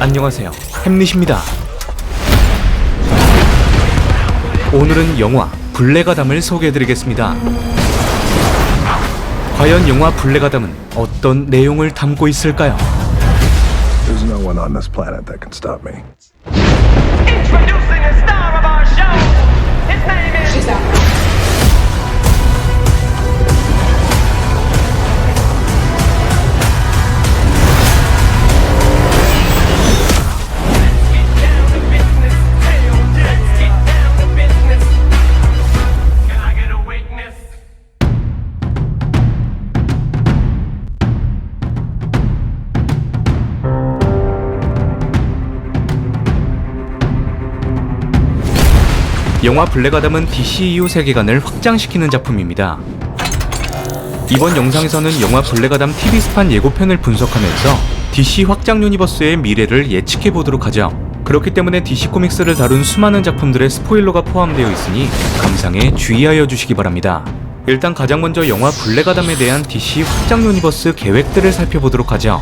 안녕하세요, 햄릿입니다. 오늘은 영화 블랙아담을 소개해드리겠습니다. 과연 영화 블랙아담은 어떤 내용을 담고 있을까요? There's no one on this planet that can stop me. Introducing a star of our show. His name is. She's out. 영화 블랙아담은 DCEU 세계관을 확장시키는 작품입니다. 이번 영상에서는 영화 블랙아담 TV스판 예고편을 분석하면서 DC 확장 유니버스의 미래를 예측해보도록 하죠. 그렇기 때문에 DC 코믹스를 다룬 수많은 작품들의 스포일러가 포함되어 있으니 감상에 주의하여 주시기 바랍니다. 일단 가장 먼저 영화 블랙아담에 대한 DC 확장 유니버스 계획들을 살펴보도록 하죠.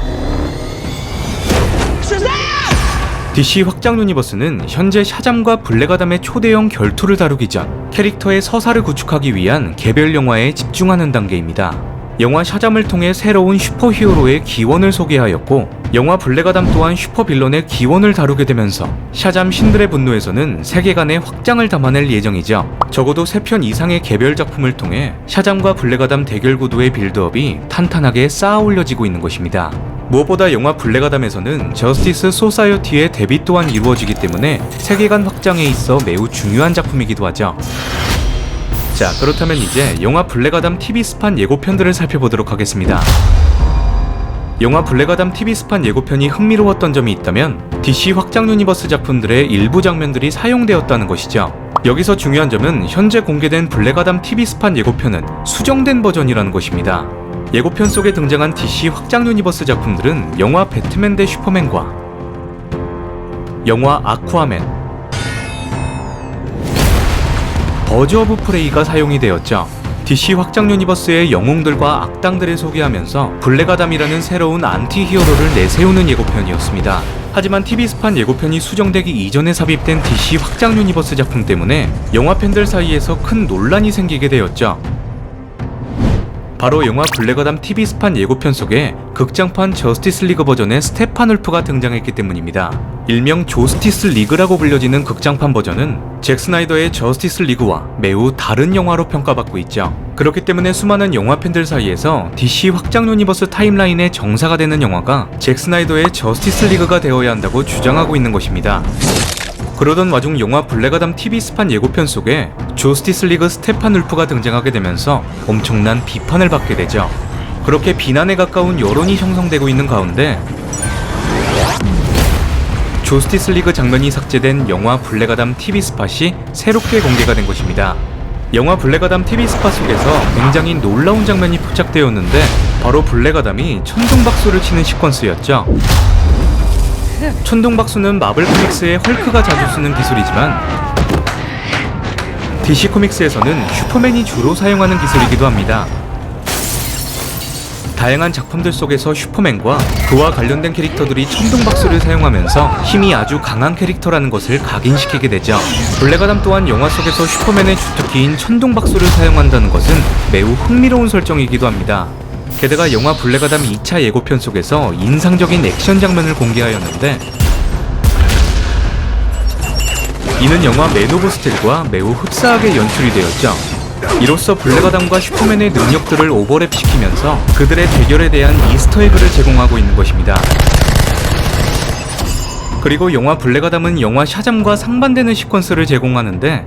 DC 확장 유니버스는 현재 샤잠과 블랙아담의 초대형 결투를 다루기 전 캐릭터의 서사를 구축하기 위한 개별 영화에 집중하는 단계입니다. 영화 샤잠을 통해 새로운 슈퍼히어로의 기원을 소개하였고, 영화 블랙아담 또한 슈퍼빌런의 기원을 다루게 되면서 샤잠 신들의 분노에서는 세계관의 확장을 담아낼 예정이죠. 적어도 3편 이상의 개별 작품을 통해 샤잠과 블랙아담 대결 구도의 빌드업이 탄탄하게 쌓아 올려지고 있는 것입니다. 무엇보다 영화 블랙아담에서는 저스티스 소사이어티의 데뷔 또한 이루어지기 때문에 세계관 확장에 있어 매우 중요한 작품이기도 하죠. 자, 그렇다면 이제 영화 블랙아담 TV스판 예고편들을 살펴보도록 하겠습니다. 영화 블랙아담 TV스판 예고편이 흥미로웠던 점이 있다면 DC 확장 유니버스 작품들의 일부 장면들이 사용되었다는 것이죠. 여기서 중요한 점은 현재 공개된 블랙아담 TV스판 예고편은 수정된 버전이라는 것입니다. 예고편 속에 등장한 DC 확장 유니버스 작품들은 영화 배트맨 대 슈퍼맨과 영화 아쿠아맨, 버즈 오브 프레이가 사용이 되었죠. DC 확장 유니버스의 영웅들과 악당들을 소개하면서 블랙아담이라는 새로운 안티 히어로를 내세우는 예고편이었습니다. 하지만 TV스판 예고편이 수정되기 이전에 삽입된 DC 확장 유니버스 작품 때문에 영화 팬들 사이에서 큰 논란이 생기게 되었죠. 바로 영화 블랙아담 TV스판 예고편 속에 극장판 저스티스 리그 버전의 스테판 울프가 등장했기 때문입니다. 일명 조스티스 리그라고 불려지는 극장판 버전은 잭 스나이더의 저스티스 리그와 매우 다른 영화로 평가받고 있죠. 그렇기 때문에 수많은 영화 팬들 사이에서 DC 확장 유니버스 타임라인의 정사가 되는 영화가 잭 스나이더의 저스티스 리그가 되어야 한다고 주장하고 있는 것입니다. 그러던 와중 영화 블랙아담 TV스판 예고편 속에 조스티스 리그 스테판 울프가 등장하게 되면서 엄청난 비판을 받게 되죠. 그렇게 비난에 가까운 여론이 형성되고 있는 가운데 조스티스 리그 장면이 삭제된 영화 블랙아담 TV스팟이 새롭게 공개가 된 것입니다. 영화 블랙아담 TV스팟 속에서 굉장히 놀라운 장면이 포착되었는데 바로 블랙아담이 천둥박수를 치는 시퀀스였죠. 천둥박수는 마블 코믹스의 헐크가 자주 쓰는 기술이지만 DC 코믹스에서는 슈퍼맨이 주로 사용하는 기술이기도 합니다. 다양한 작품들 속에서 슈퍼맨과 그와 관련된 캐릭터들이 천둥박수를 사용하면서 힘이 아주 강한 캐릭터라는 것을 각인시키게 되죠. 블랙아담 또한 영화 속에서 슈퍼맨의 주특기인 천둥박수를 사용한다는 것은 매우 흥미로운 설정이기도 합니다. 게다가 영화 블랙아담 2차 예고편 속에서 인상적인 액션 장면을 공개하였는데 이는 영화 맨 오브 스틸과 매우 흡사하게 연출이 되었죠. 이로써 블랙아담과 슈퍼맨의 능력들을 오버랩시키면서 그들의 대결에 대한 이스터에그를 제공하고 있는 것입니다. 그리고 영화 블랙아담은 영화 샤잠과 상반되는 시퀀스를 제공하는데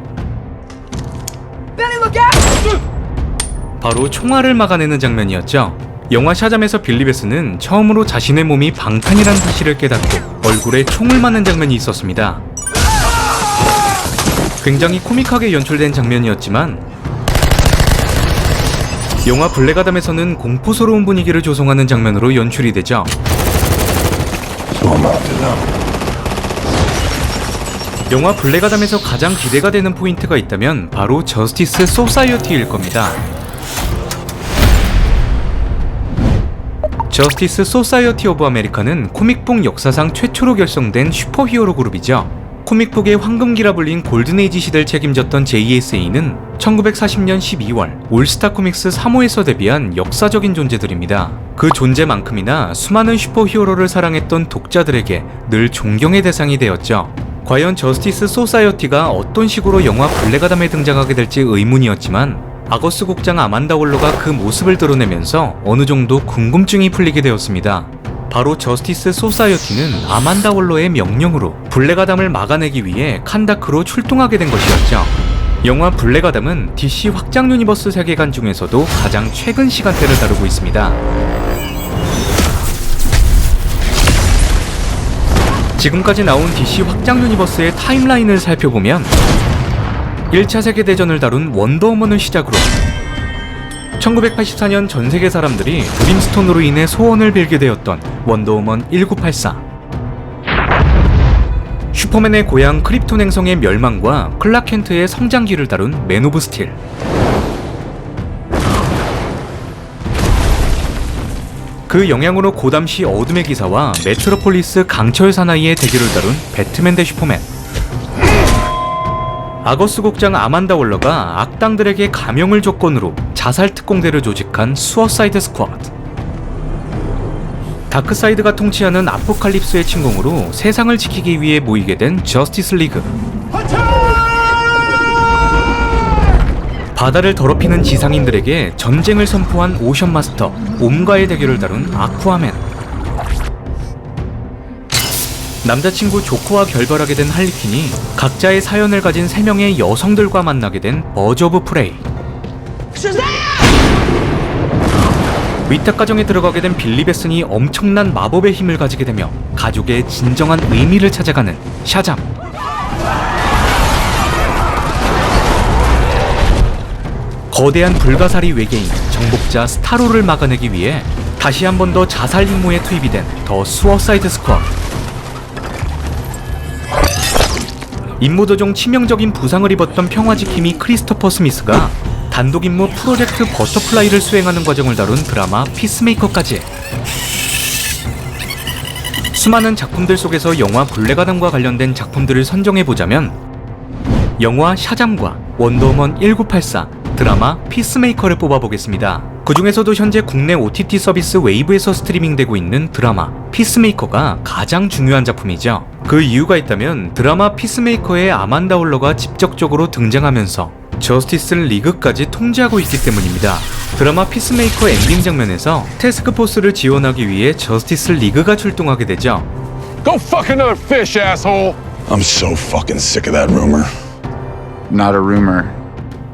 바로 총알을 막아내는 장면이었죠. 영화 샤잠에서 빌리베스는 처음으로 자신의 몸이 방탄이라는 사실을 깨닫고 얼굴에 총을 맞는 장면이 있었습니다. 굉장히 코믹하게 연출된 장면이었지만 영화 블랙아담에서는 공포스러운 분위기를 조성하는 장면으로 연출이 되죠. 영화 블랙아담에서 가장 기대가 되는 포인트가 있다면 바로 저스티스 소사이어티일 겁니다. 저스티스 소사이어티 오브 아메리카는 코믹북 역사상 최초로 결성된 슈퍼히어로 그룹이죠. 코믹북의 황금기라 불린 골든에이지 시대를 책임졌던 JSA는 1940년 12월 올스타 코믹스 3호에서 데뷔한 역사적인 존재들입니다. 그 존재만큼이나 수많은 슈퍼히어로를 사랑했던 독자들에게 늘 존경의 대상이 되었죠. 과연 저스티스 소사이어티가 어떤 식으로 영화 블랙아담에 등장하게 될지 의문이었지만 아거스 국장 아만다 월러가 그 모습을 드러내면서 어느 정도 궁금증이 풀리게 되었습니다. 바로 저스티스 소사이어티는 아만다 월러의 명령으로 블랙아담을 막아내기 위해 칸다크로 출동하게 된 것이었죠. 영화 블랙아담은 DC 확장 유니버스 세계관 중에서도 가장 최근 시간대를 다루고 있습니다. 지금까지 나온 DC 확장 유니버스의 타임라인을 살펴보면 1차 세계대전을 다룬 원더우먼을 시작으로 1984년 전세계 사람들이 브림스톤으로 인해 소원을 빌게 되었던 원더우먼 1984, 슈퍼맨의 고향 크립톤 행성의 멸망과 클락 켄트의 성장기를 다룬 맨 오브 스틸, 그 영향으로 고담시 어둠의 기사와 메트로폴리스 강철 사나이의 대결을 다룬 배트맨 대 슈퍼맨, 아거스 국장 아만다 월러가 악당들에게 감형을 조건으로 자살 특공대를 조직한 수어사이드 스쿼드, 다크사이드가 통치하는 아포칼립스의 침공으로 세상을 지키기 위해 모이게 된 저스티스 리그, 바다를 더럽히는 지상인들에게 전쟁을 선포한 오션 마스터 옴과의 대결을 다룬 아쿠아맨, 남자친구 조커와 결별하게 된 할리퀸이 각자의 사연을 가진 3명의 여성들과 만나게 된 버즈 오브 프레이, 위탁 가정에 들어가게 된 빌리 베슨이 엄청난 마법의 힘을 가지게 되며 가족의 진정한 의미를 찾아가는 샤잠, 거대한 불가사리 외계인 정복자 스타로를 막아내기 위해 다시 한 번 더 자살 임무에 투입이 된 더 수어사이드 스쿼드, 임무 도중 치명적인 부상을 입었던 평화지킴이 크리스토퍼 스미스가 단독 임무 프로젝트 버터플라이를 수행하는 과정을 다룬 드라마 피스메이커까지 수많은 작품들 속에서 영화 블랙아담과 관련된 작품들을 선정해보자면 영화 샤잠과 원더우먼 1984, 드라마 피스메이커를 뽑아보겠습니다. 그 중에서도 현재 국내 OTT 서비스 웨이브에서 스트리밍되고 있는 드라마 피스메이커가 가장 중요한 작품이죠. 그 이유가 있다면 드라마 피스메이커에 아만다 월러가 직접적으로 등장하면서 저스티스 리그까지 통제하고 있기 때문입니다. 드라마 피스메이커 엔딩 장면에서 태스크포스를 지원하기 위해 저스티스 리그가 출동하게 되죠. Go fuck another fish, asshole! I'm so fucking sick of that rumor. Not a rumor.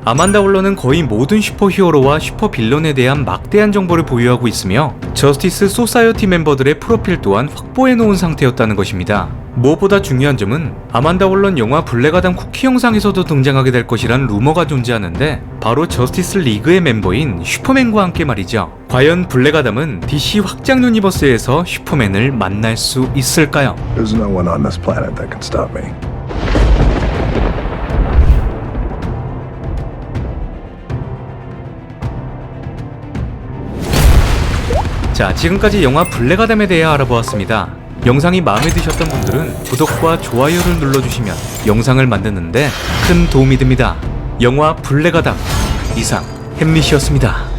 아만다 월러는 거의 모든 슈퍼히어로와 슈퍼빌런에 대한 막대한 정보를 보유하고 있으며 저스티스 소사이어티 멤버들의 프로필 또한 확보해놓은 상태였다는 것입니다. 무엇보다 중요한 점은 아만다 월런 영화 블랙아담 쿠키 영상에서도 등장하게 될 것이란 루머가 존재하는데 바로 저스티스 리그의 멤버인 슈퍼맨과 함께 말이죠. 과연 블랙아담은 DC 확장 유니버스에서 슈퍼맨을 만날 수 있을까요? There's no one on this planet that can stop me. 자, 지금까지 영화 블랙아담에 대해 알아보았습니다. 영상이 마음에 드셨던 분들은 구독과 좋아요를 눌러주시면 영상을 만드는데 큰 도움이 됩니다. 영화 블랙아담 이상 햄릿이었습니다.